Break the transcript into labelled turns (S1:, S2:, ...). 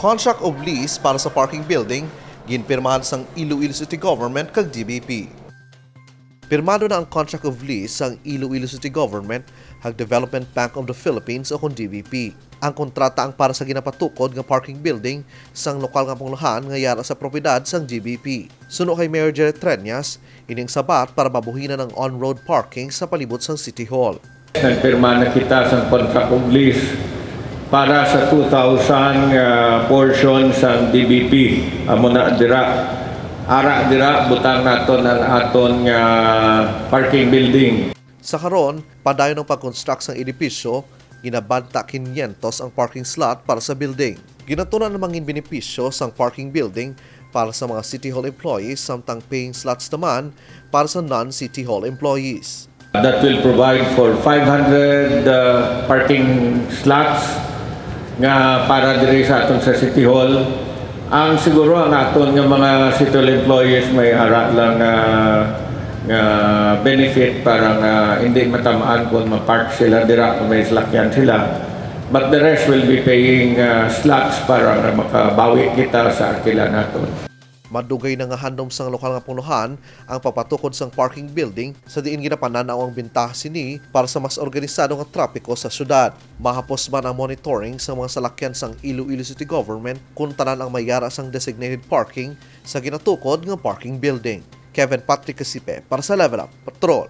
S1: Contract of lease para sa parking building ginpirmahan sang Iloilo City Government kag DBP. Pirmado na ang contract of lease sang Iloilo City Government kag Development Bank of the Philippines o kung DBP. Ang kontrata ang para sa ginapatukod nga parking building sang lokal nga panguluhan nga yara sa propiedad sang GBP. Suno kay Mayor Jerry Treñas, ining sabat para mabuhinan ang on-road parking sa palibot sang City Hall.
S2: Nagpirma na kita sa contract of lease para sa 2,000 portion sa DBP. Amo na dira. Ara dira butang naton ang aton parking building.
S1: Sa karon, padayon ng pag-construct sang edipisyo, ginabanta 500 ang parking slot para sa building. Ginatunan namang benepisyo sang parking building para sa mga City Hall employees samtang paying slots naman para sa non-City Hall employees.
S2: That will provide for 500 parking slots nga para diri sa aton sa City Hall. Ang siguro ang aton nga mga City Hall employees may ara lang nga benefit para nga hindi matamaan kung ma-park sila dira kung may salakyan sila. But the rest will be paying slots para makabawi kita sa arkila naton.
S1: Madugay na nga handom sang lokal nga pungnuhan ang papatukod sang parking building sa diin ginapananaw ang bintaha sini para sa mas organisado nga trapiko sa syudad. Mahapos man ang monitoring sa mga salakyan sang Iloilo City Government kung tanan ang mayara sang designated parking sa ginatukod nga parking building. Kevin Patrick Casipe para sa Level Up Patrol.